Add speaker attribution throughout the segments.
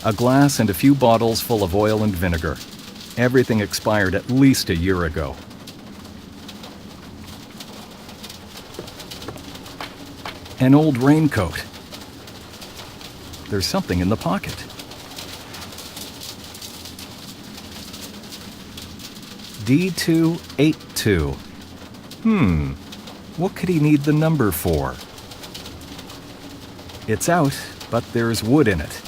Speaker 1: A glass and a few bottles full of oil and vinegar. Everything expired at least a year ago. An old raincoat. There's something in the pocket. D282. What could he need the number for? It's out, but there's wood in it.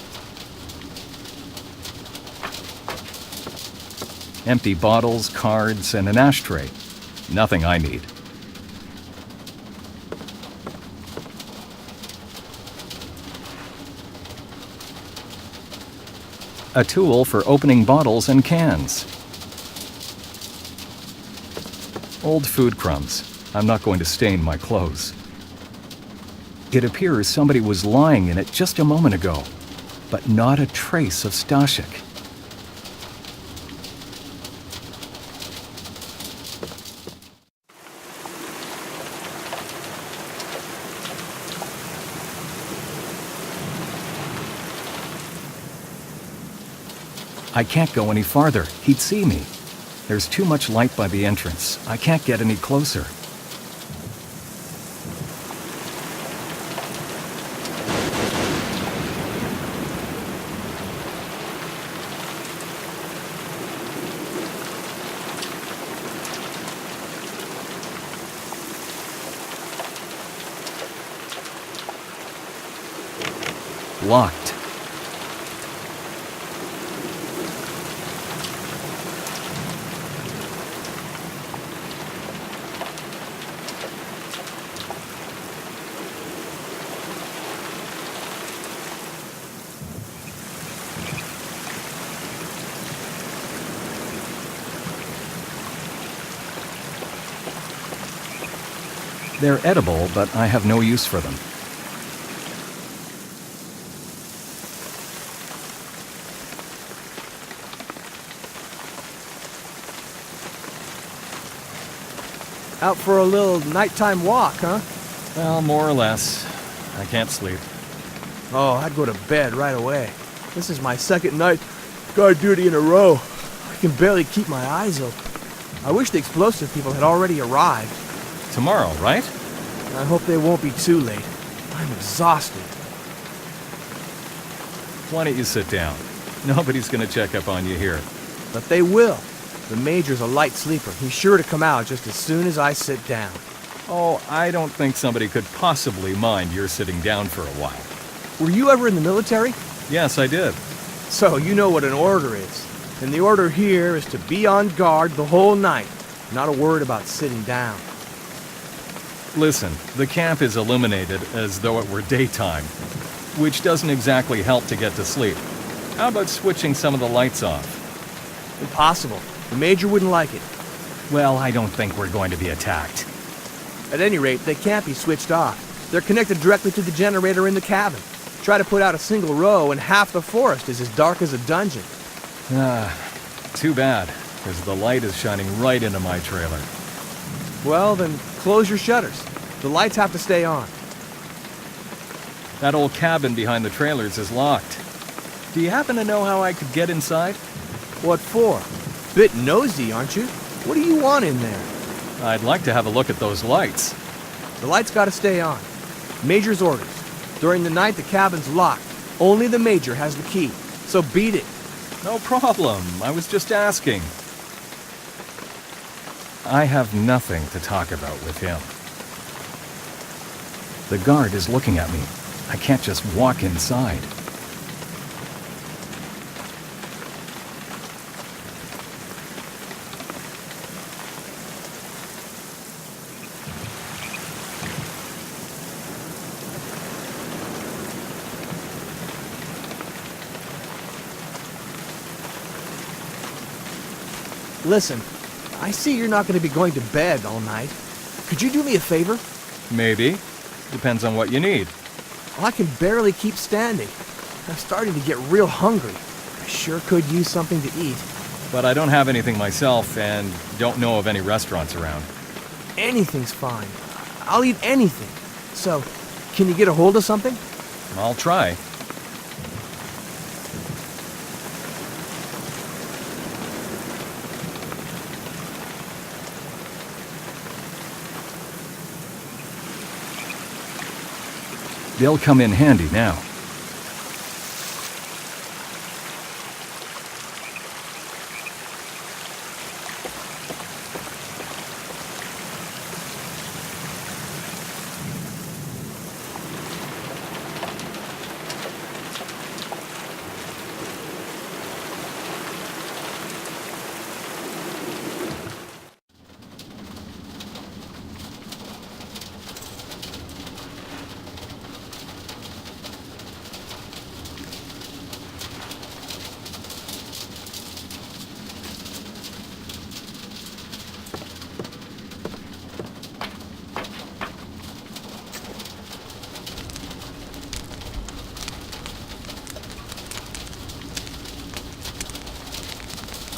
Speaker 1: Empty bottles, cards, and an ashtray. Nothing I need. A tool for opening bottles and cans. Old food crumbs. I'm not going to stain my clothes. It appears somebody was lying in it just a moment ago, but not a trace of Stashik. I can't go any farther. He'd see me. There's too much light by the entrance. I can't get any closer. Locked. They're edible, but I have no use for them.
Speaker 2: Out for a little nighttime walk, huh?
Speaker 1: Well, more or less. I can't sleep.
Speaker 2: Oh, I'd go to bed right away. This is my second night guard duty in a row. I can barely keep my eyes open. I wish the explosive people had already arrived.
Speaker 1: Tomorrow, right?
Speaker 2: I hope they won't be too late. I'm exhausted.
Speaker 1: Why don't you sit down? Nobody's gonna check up on you here.
Speaker 2: But they will. The Major's a light sleeper. He's sure to come out just as soon as I sit down.
Speaker 1: Oh, I don't think somebody could possibly mind your sitting down for a while.
Speaker 2: Were you ever in the military?
Speaker 1: Yes, I did.
Speaker 2: So you know what an order is. And the order here is to be on guard the whole night. Not a word about sitting down.
Speaker 1: Listen, the camp is illuminated as though it were daytime, which doesn't exactly help to get to sleep. How about switching some of the lights off?
Speaker 2: Impossible. The Major wouldn't like it.
Speaker 1: Well, I don't think we're going to be attacked.
Speaker 2: At any rate, they can't be switched off. They're connected directly to the generator in the cabin. Try to put out a single row and half the forest is as dark as a dungeon.
Speaker 1: Too bad, because the light is shining right into my trailer.
Speaker 2: Well, then close your shutters. The lights have to stay on.
Speaker 1: That old cabin behind the trailers is locked. Do you happen to know how I could get inside?
Speaker 2: What for? Bit nosy, aren't you? What do you want in there?
Speaker 1: I'd like to have a look at those lights.
Speaker 2: The lights gotta stay on. Major's orders. During the night, the cabin's locked. Only the Major has the key. So beat it.
Speaker 1: No problem. I was just asking. I have nothing to talk about with him. The guard is looking at me. I can't just walk inside.
Speaker 2: Listen, I see you're not going to be going to bed all night. Could you do me a favor?
Speaker 1: Maybe. Depends on what you need.
Speaker 2: Well, I can barely keep standing. I'm starting to get real hungry. I sure could use something to eat.
Speaker 1: But I don't have anything myself and don't know of any restaurants around.
Speaker 2: Anything's fine. I'll eat anything. So, can you get a hold of something?
Speaker 1: I'll try. They'll come in handy now.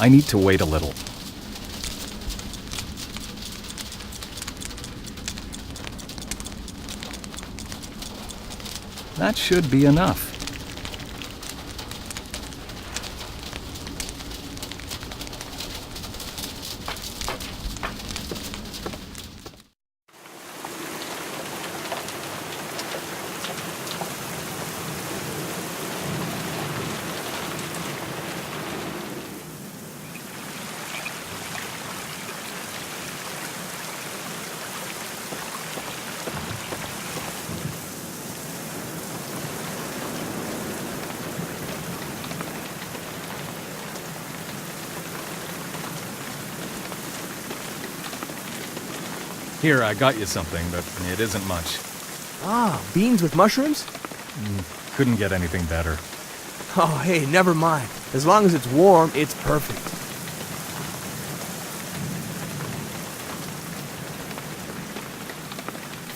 Speaker 1: I need to wait a little. That should be enough. Here, I got you something, but it isn't much.
Speaker 2: Ah, beans with mushrooms?
Speaker 1: Couldn't get anything better.
Speaker 2: Oh, hey, never mind. As long as it's warm, it's perfect.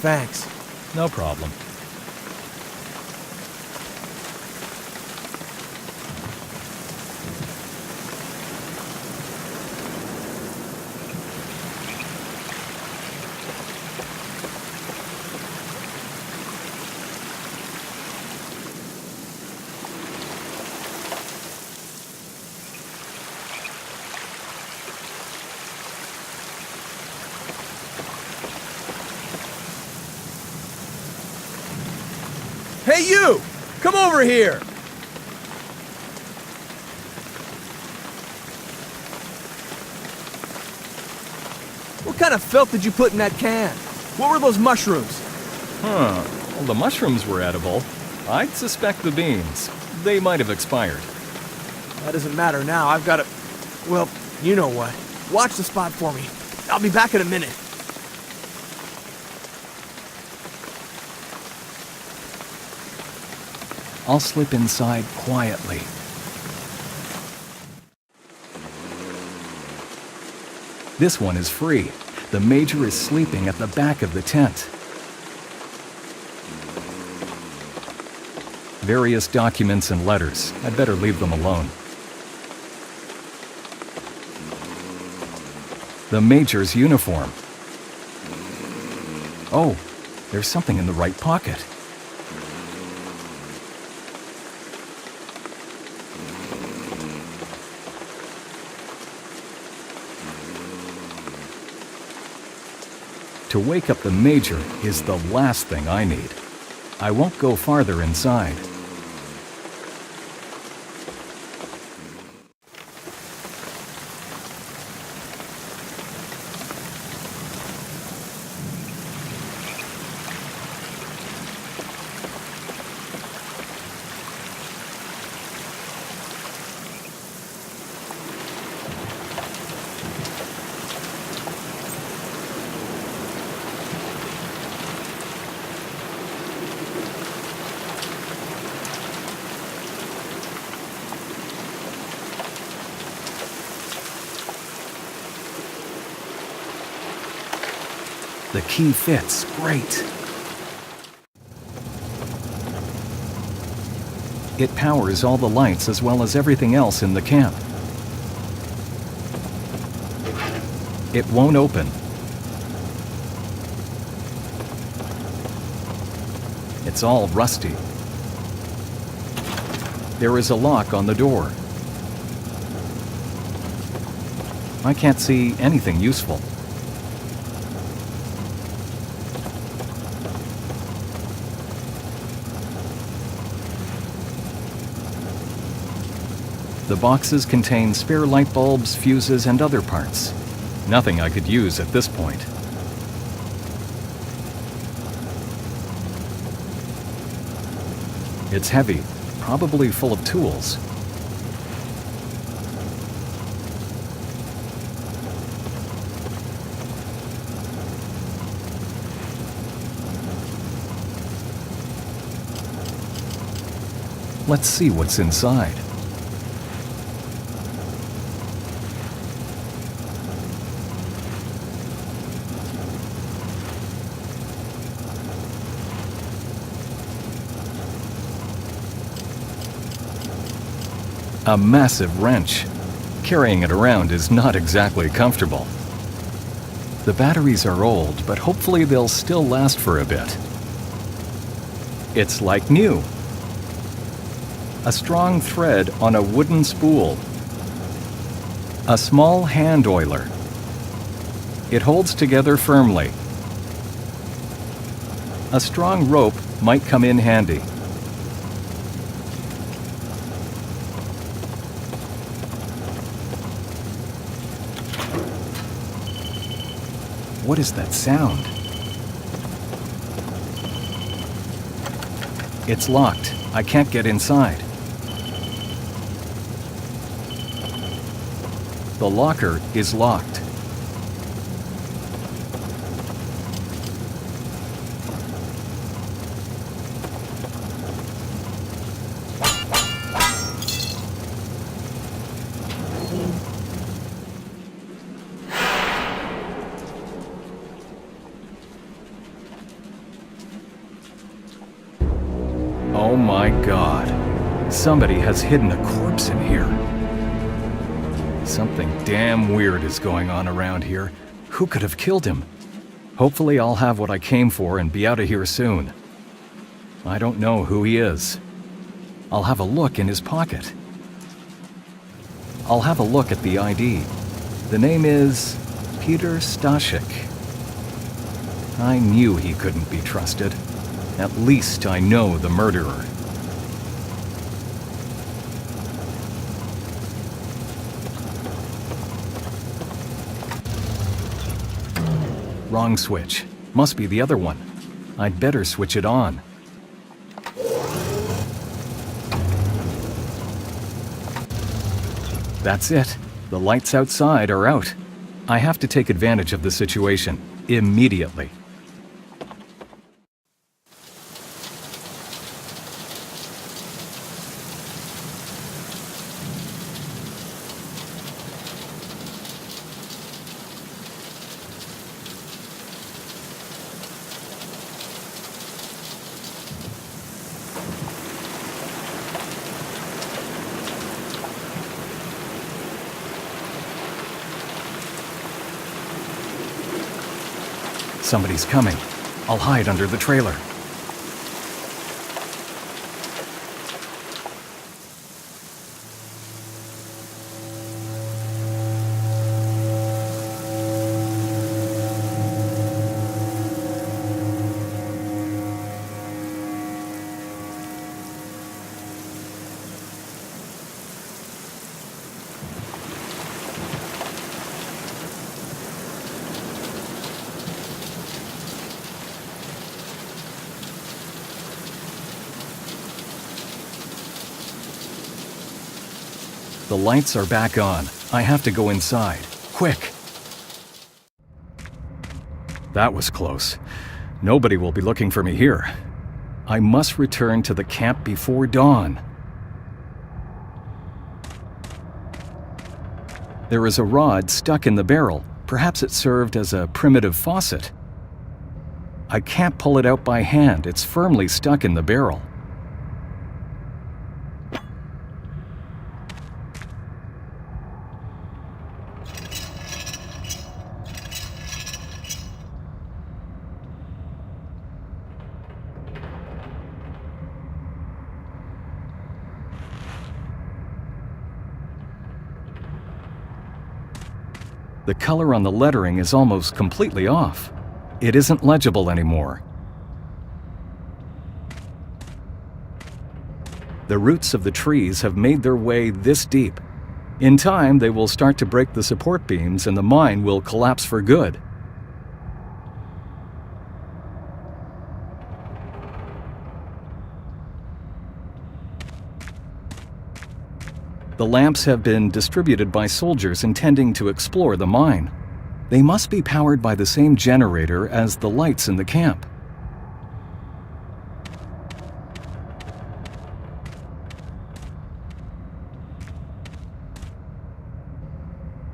Speaker 2: Thanks.
Speaker 1: No problem.
Speaker 2: Hey, you! Come over here! What kind of filth did you put in that can? What were those mushrooms?
Speaker 1: Well, the mushrooms were edible. I'd suspect the beans. They might have expired.
Speaker 2: That doesn't matter now. I've got to... Well, you know what. Watch the spot for me. I'll be back in a minute.
Speaker 1: I'll slip inside quietly. This one is free. The Major is sleeping at the back of the tent. Various documents and letters. I'd better leave them alone. The Major's uniform. Oh, there's something in the right pocket. To wake up the Major is the last thing I need. I won't go farther inside. The key fits. Great. It powers all the lights as well as everything else in the camp. It won't open. It's all rusty. There is a lock on the door. I can't see anything useful. The boxes contain spare light bulbs, fuses, and other parts. Nothing I could use at this point. It's heavy, probably full of tools. Let's see what's inside. A massive wrench. Carrying it around is not exactly comfortable. The batteries are old, but hopefully they'll still last for a bit. It's like new. A strong thread on a wooden spool. A small hand oiler. It holds together firmly. A strong rope might come in handy. What is that sound? It's locked. I can't get inside. The locker is locked. Oh my God. Somebody has hidden a corpse in here. Something damn weird is going on around here. Who could have killed him? Hopefully I'll have what I came for and be out of here soon. I don't know who he is. I'll have a look in his pocket. I'll have a look at the ID. The name is Peter Stashik. I knew he couldn't be trusted. At least I know the murderer. Wrong switch. Must be the other one. I'd better switch it on. That's it. The lights outside are out. I have to take advantage of the situation immediately. Somebody's coming. I'll hide under the trailer. The lights are back on. I have to go inside. Quick! That was close. Nobody will be looking for me here. I must return to the camp before dawn. There is a rod stuck in the barrel. Perhaps it served as a primitive faucet. I can't pull it out by hand. It's firmly stuck in the barrel. The color on the lettering is almost completely off. It isn't legible anymore. The roots of the trees have made their way this deep. In time, they will start to break the support beams and the mine will collapse for good. The lamps have been distributed by soldiers intending to explore the mine. They must be powered by the same generator as the lights in the camp.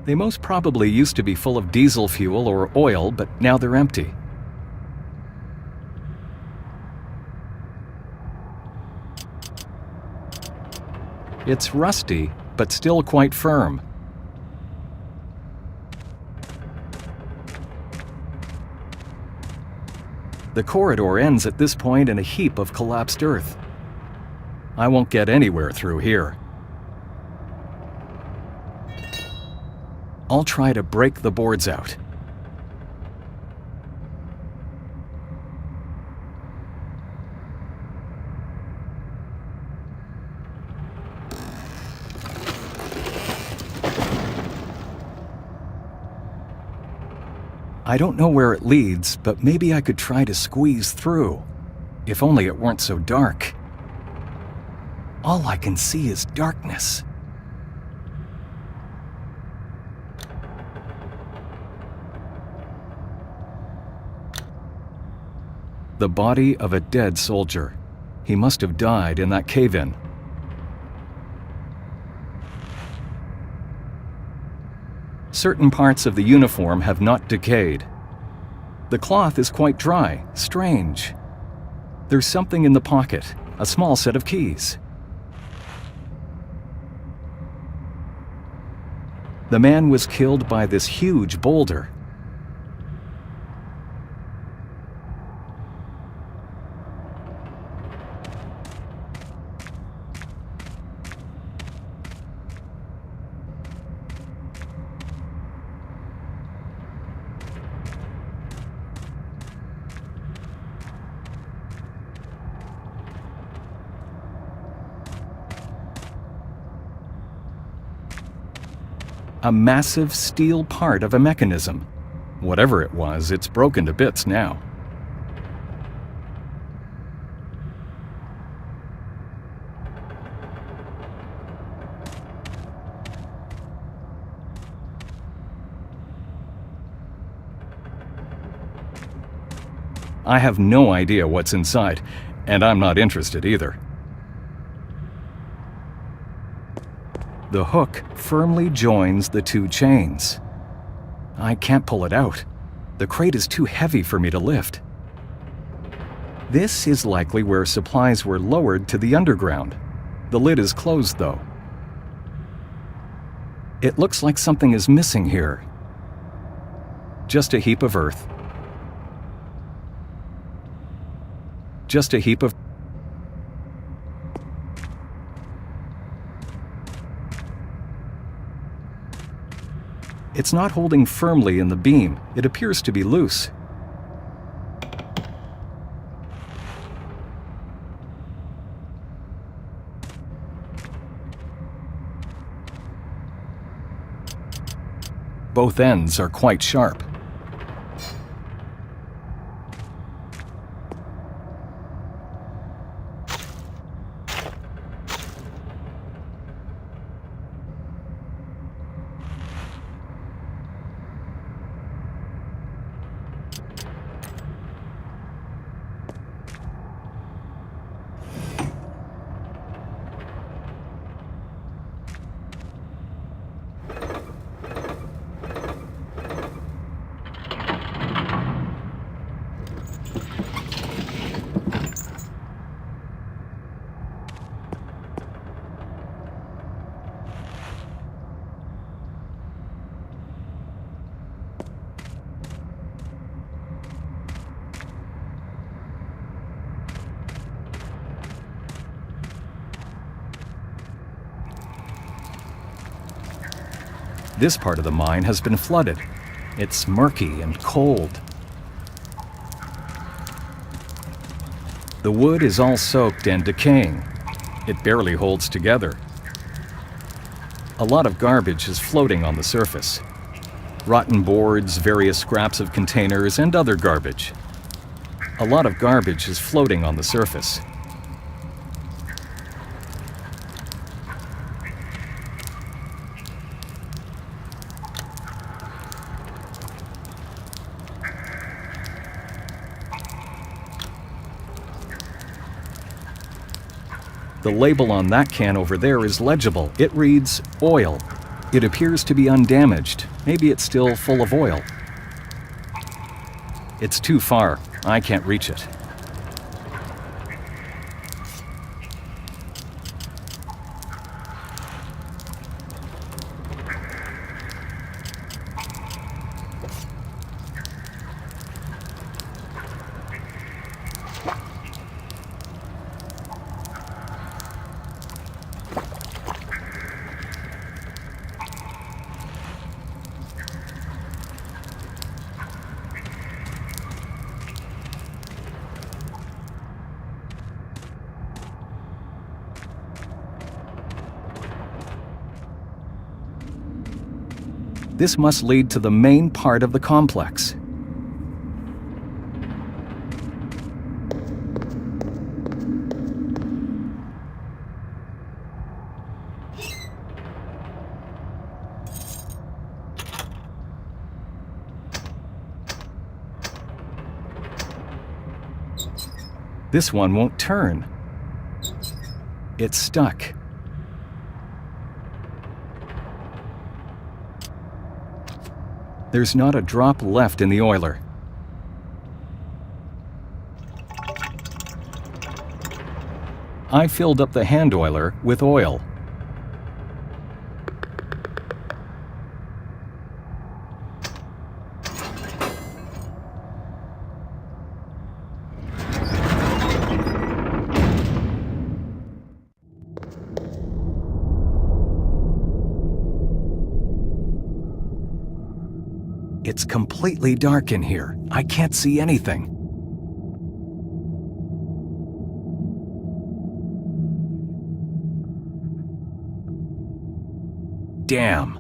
Speaker 1: They most probably used to be full of diesel fuel or oil, but now they're empty. It's rusty, but still quite firm. The corridor ends at this point in a heap of collapsed earth. I won't get anywhere through here. I'll try to break the boards out. I don't know where it leads, but maybe I could try to squeeze through. If only it weren't so dark. All I can see is darkness. The body of a dead soldier. He must have died in that cave-in. Certain parts of the uniform have not decayed. The cloth is quite dry, strange. There's something in the pocket, a small set of keys. The man was killed by this huge boulder. A massive steel part of a mechanism. Whatever it was, it's broken to bits now. I have no idea what's inside, and I'm not interested either. The hook firmly joins the two chains. I can't pull it out. The crate is too heavy for me to lift. This is likely where supplies were lowered to the underground. The lid is closed, though. It looks like something is missing here. Just a heap of earth. Just a heap of... It's not holding firmly in the beam. It appears to be loose. Both ends are quite sharp. This part of the mine has been flooded. It's murky and cold. The wood is all soaked and decaying. It barely holds together. A lot of garbage is floating on the surface. Rotten boards, various scraps of containers, and other garbage. A lot of garbage is floating on the surface. The label on that can over there is legible. It reads oil. It appears to be undamaged. Maybe it's still full of oil. It's too far. I can't reach it. This must lead to the main part of the complex. This one won't turn. It's stuck. There's not a drop left in the oiler. I filled up the hand oiler with oil. It's completely dark in here. I can't see anything. Damn,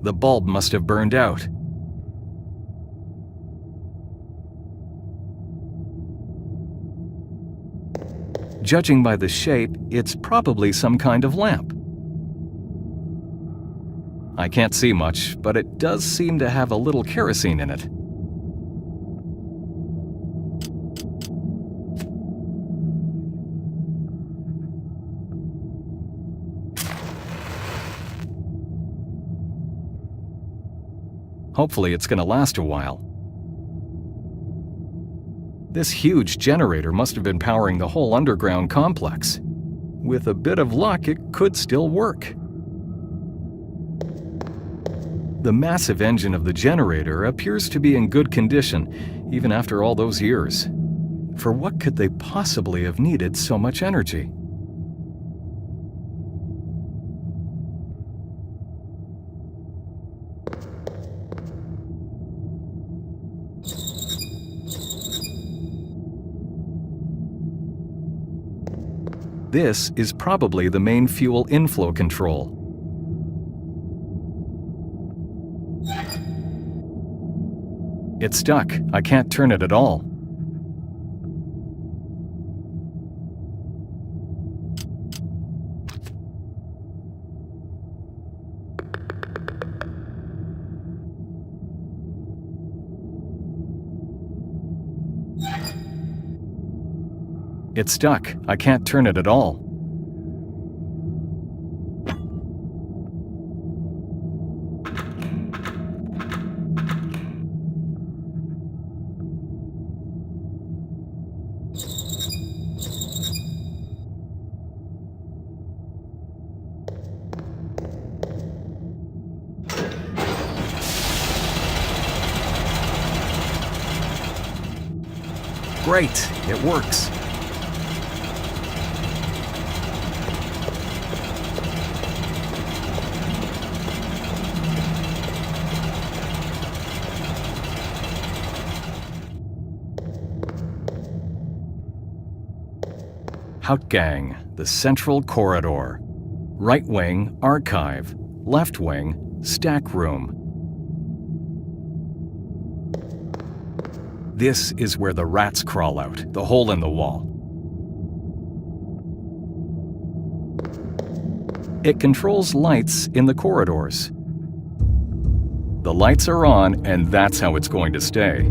Speaker 1: the bulb must have burned out. Judging by the shape, it's probably some kind of lamp. I can't see much, but it does seem to have a little kerosene in it. Hopefully it's going to last a while. This huge generator must have been powering the whole underground complex. With a bit of luck, it could still work. The massive engine of the generator appears to be in good condition, even after all those years. For what could they possibly have needed so much energy? This is probably the main fuel inflow control. It's stuck. I can't turn it at all. It's stuck. I can't turn it at all. Great, it works. Hauptgang, the central corridor. Right wing, archive. Left wing, stack room. This is where the rats crawl out, the hole in the wall. It controls lights in the corridors. The lights are on, and that's how it's going to stay.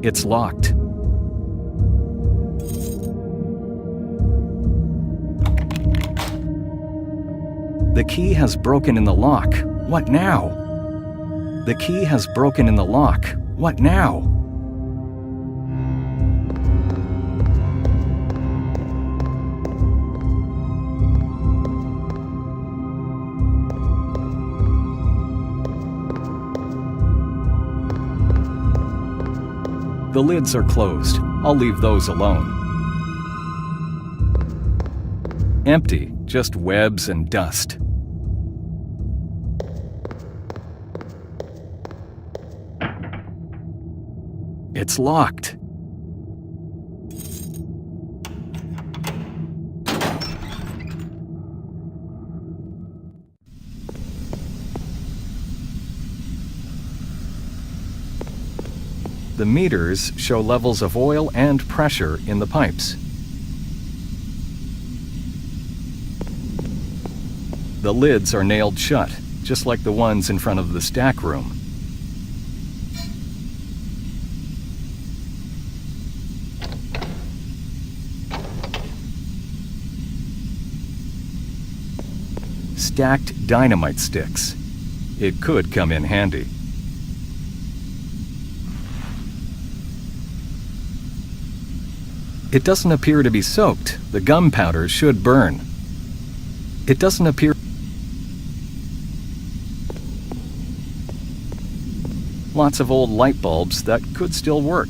Speaker 1: It's locked. The key has broken in the lock. What now? The key has broken in the lock. What now? The lids are closed. I'll leave those alone. Empty, just webs and dust. It's locked. The meters show levels of oil and pressure in the pipes. The lids are nailed shut, just like the ones in front of the stack room. Stacked dynamite sticks. It could come in handy. It doesn't appear to be soaked. The gunpowder should burn. It doesn't appear. Lots of old light bulbs that could still work.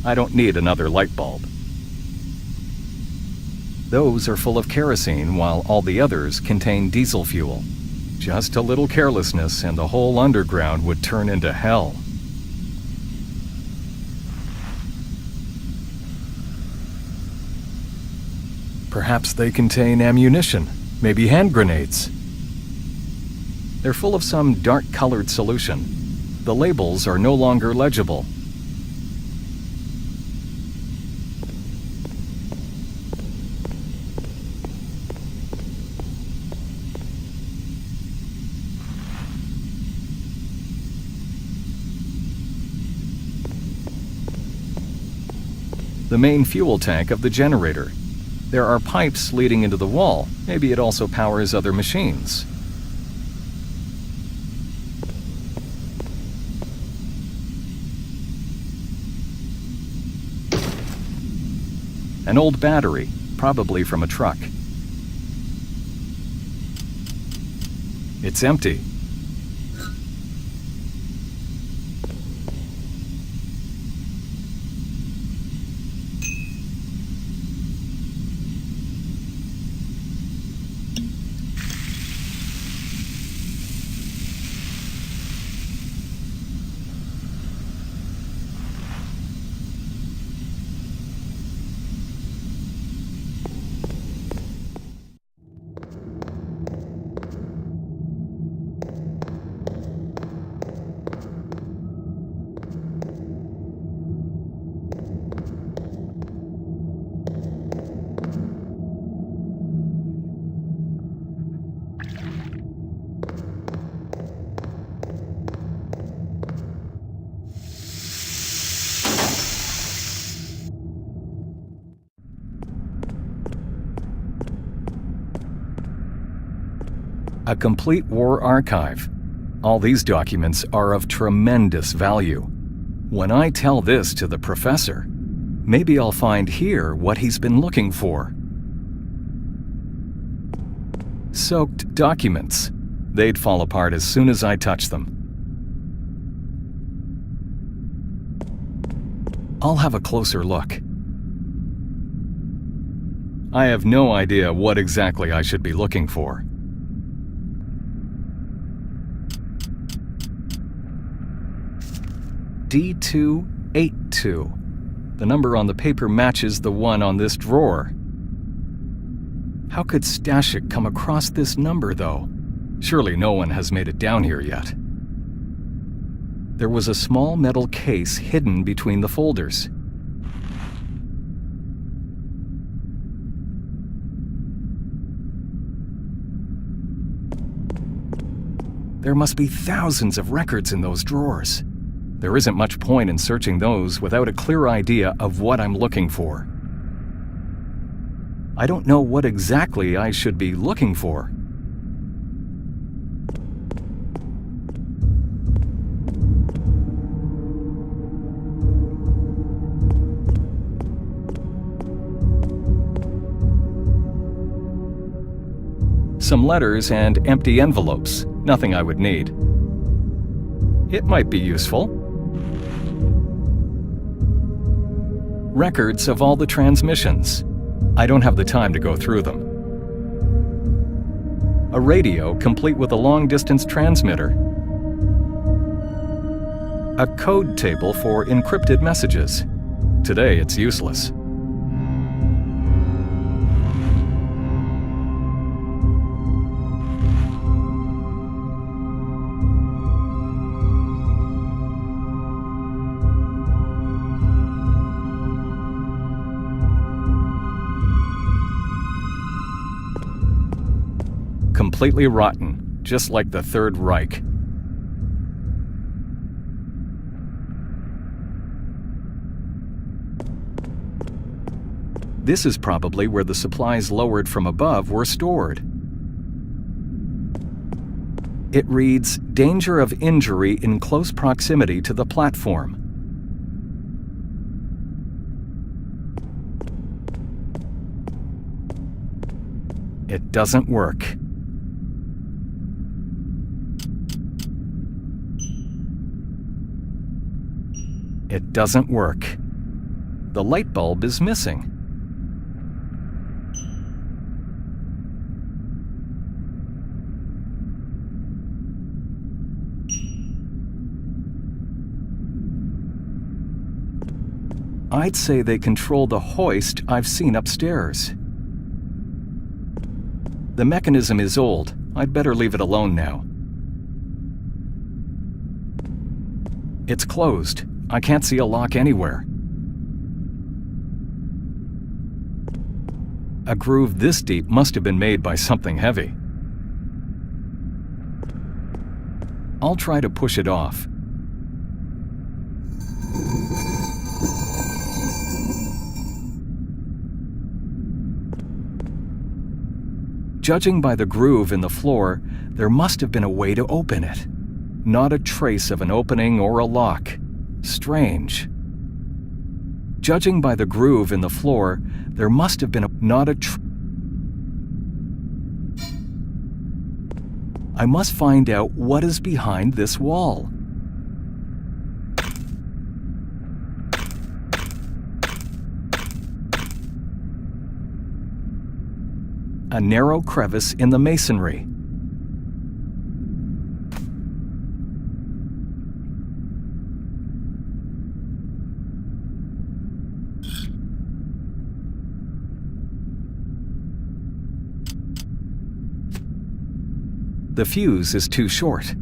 Speaker 1: I don't need another light bulb. Those are full of kerosene, while all the others contain diesel fuel. Just a little carelessness and the whole underground would turn into hell. Perhaps they contain ammunition, maybe hand grenades. They're full of some dark-colored solution. The labels are no longer legible. The main fuel tank of the generator. There are pipes leading into the wall. Maybe it also powers other machines. An old battery, probably from a truck. It's empty. A complete war archive. All these documents are of tremendous value. When I tell this to the professor, maybe I'll find here what he's been looking for. Soaked documents. They'd fall apart as soon as I touch them. I'll have a closer look. I have no idea what exactly I should be looking for. D282. The number on the paper matches the one on this drawer. How could Stashik come across this number, though? Surely no one has made it down here yet. There was a small metal case hidden between the folders. There must be thousands of records in those drawers. There isn't much point in searching those without a clear idea of what I'm looking for. I don't know what exactly I should be looking for. Some letters and empty envelopes, nothing I would need. It might be useful. Records of all the transmissions. I don't have the time to go through them. A radio complete with a long-distance transmitter. A code table for encrypted messages. Today it's useless. Completely rotten, just like the Third Reich. This is probably where the supplies lowered from above were stored. It reads, "Danger of injury in close proximity to the platform." It doesn't work. It doesn't work. The light bulb is missing. I'd say they control the hoist I've seen upstairs. The mechanism is old. I'd better leave it alone now. It's closed. I can't see a lock anywhere. A groove this deep must have been made by something heavy. I'll try to push it off. Judging by the groove in the floor, there must have been a way to open it. Not a trace of an opening or a lock. Strange. Judging by the groove in the floor, there must have been I must find out what is behind this wall. A narrow crevice in the masonry. The fuse is too short.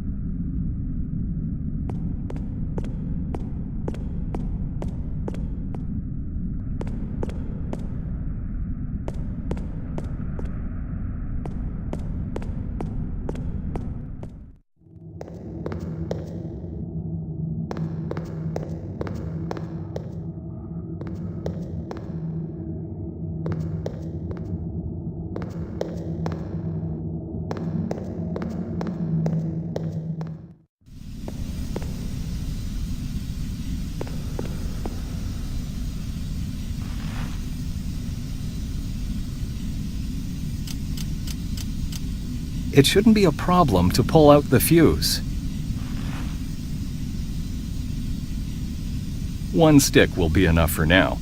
Speaker 1: It shouldn't be a problem to pull out the fuse. One stick will be enough for now.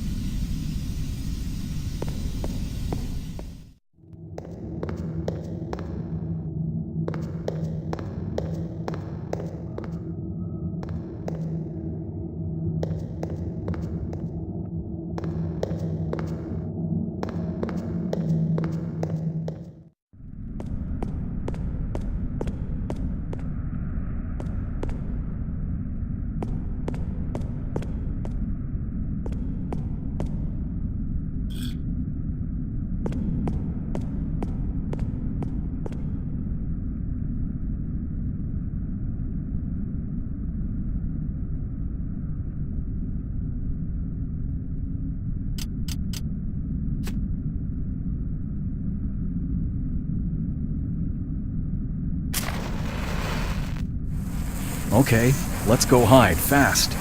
Speaker 1: Okay, let's go hide fast.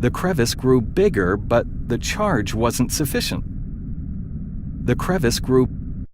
Speaker 1: The crevice grew bigger, but the charge wasn't sufficient. The crevice grew